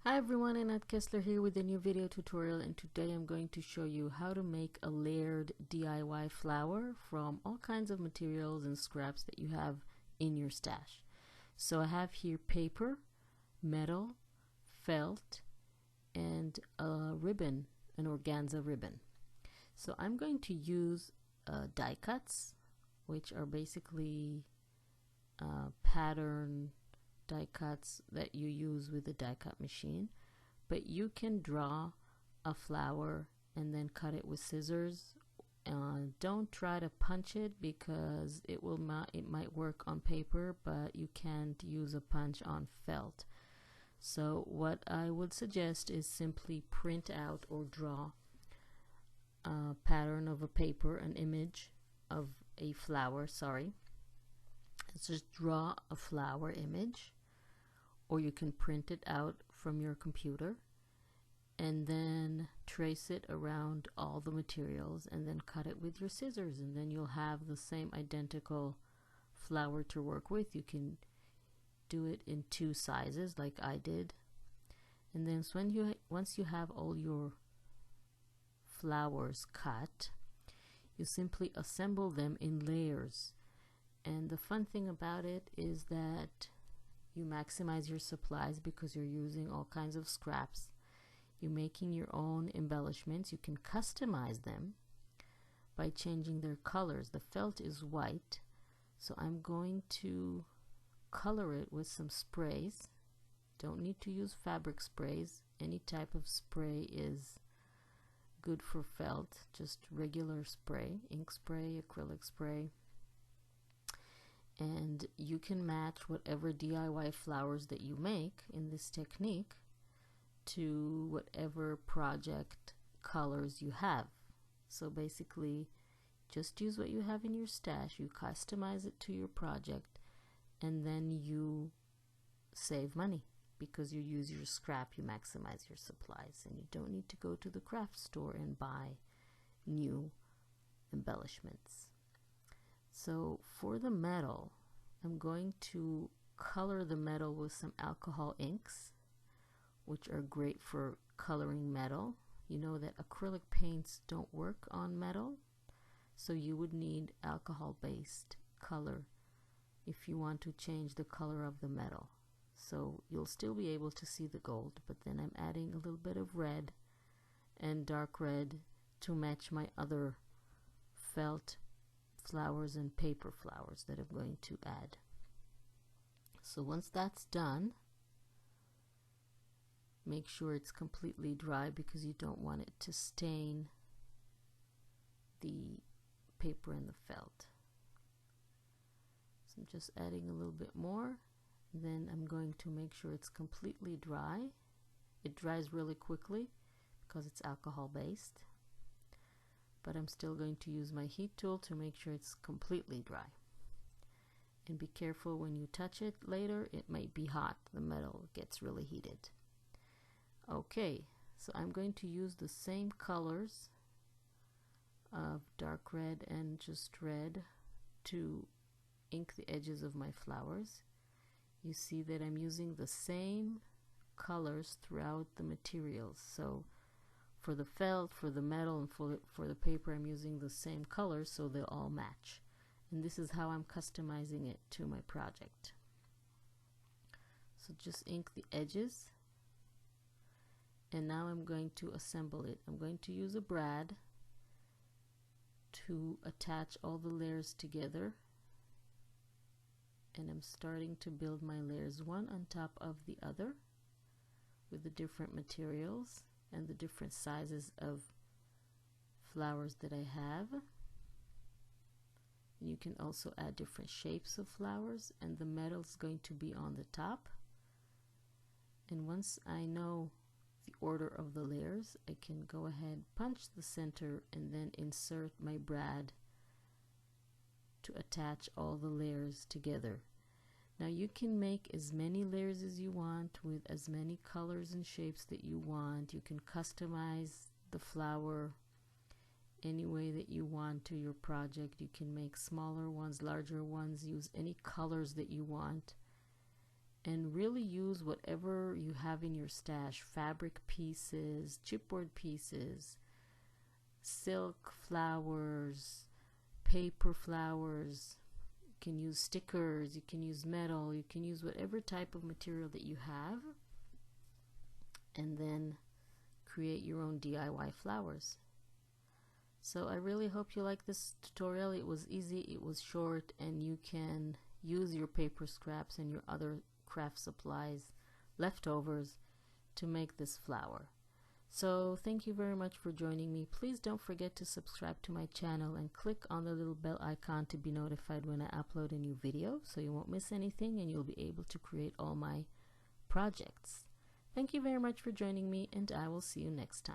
Hi everyone, Annette Kessler here with a new video tutorial, and today I'm going to show you how to make a layered DIY flower from all kinds of materials and scraps that you have in your stash. So I have here paper, metal, felt, and a ribbon, an organza ribbon. So I'm going to use die cuts, which are basically pattern die cuts that you use with the die cut machine, but you can draw a flower and then cut it with scissors. Don't try to punch it because it might work on paper, but you can't use a punch on felt. So what I would suggest is simply print out or draw a pattern of a paper, an image of a flower, let's just draw a flower image, or you can print it out from your computer and then trace it around all the materials and then cut it with your scissors, and then you'll have the same identical flower to work with. You can do it in two sizes like I did, and then once you have all your flowers cut, you simply assemble them in layers. And the fun thing about it is that you maximize your supplies because you're using all kinds of scraps. You're making your own embellishments. You can customize them by changing their colors. The felt is white, so I'm going to color it with some sprays. Don't need to use fabric sprays. Any type of spray is good for felt, just regular spray, ink spray, acrylic spray. And you can match whatever DIY flowers that you make in this technique to whatever project colors you have. So basically, just use what you have in your stash, you customize it to your project, and then you save money because you use your scrap, you maximize your supplies, and you don't need to go to the craft store and buy new embellishments. So for the metal, I'm going to color the metal with some alcohol inks, which are great for coloring metal. You know that acrylic paints don't work on metal, so you would need alcohol-based color if you want to change the color of the metal. So you'll still be able to see the gold, but then I'm adding a little bit of red and dark red to match my other felt flowers and paper flowers that I'm going to add. So once that's done, make sure it's completely dry because you don't want it to stain the paper and the felt. So I'm just adding a little bit more. Then I'm going to make sure it's completely dry. It dries really quickly because it's alcohol based, but I'm still going to use my heat tool to make sure it's completely dry. And be careful when you touch it later, it might be hot. The metal gets really heated. Okay, so I'm going to use the same colors of dark red and just red to ink the edges of my flowers. You see that I'm using the same colors throughout the materials. So for the felt, for the metal, and for the paper, I'm using the same colors so they'll all match. And this is how I'm customizing it to my project. So just ink the edges. And now I'm going to assemble it. I'm going to use a brad to attach all the layers together. And I'm starting to build my layers one on top of the other with the different materials and the different sizes of flowers that I have. And you can also add different shapes of flowers, and the metal is going to be on the top. And once I know the order of the layers, I can go ahead, punch the center, and then insert my brad to attach all the layers together. Now you can make as many layers as you want with as many colors and shapes that you want. You can customize the flower any way that you want to your project. You can make smaller ones, larger ones, use any colors that you want. and really use whatever you have in your stash: fabric pieces, chipboard pieces, silk flowers, paper flowers. You can use stickers, you can use metal, you can use whatever type of material that you have, and then create your own DIY flowers. So I really hope you like this tutorial. It was easy, it was short, and you can use your paper scraps and your other craft supplies, leftovers, to make this flower. So thank you very much for joining me. Please don't forget to subscribe to my channel and click on the little bell icon to be notified when I upload a new video, so you won't miss anything and you'll be able to create all my projects. Thank you very much for joining me, and I will see you next time.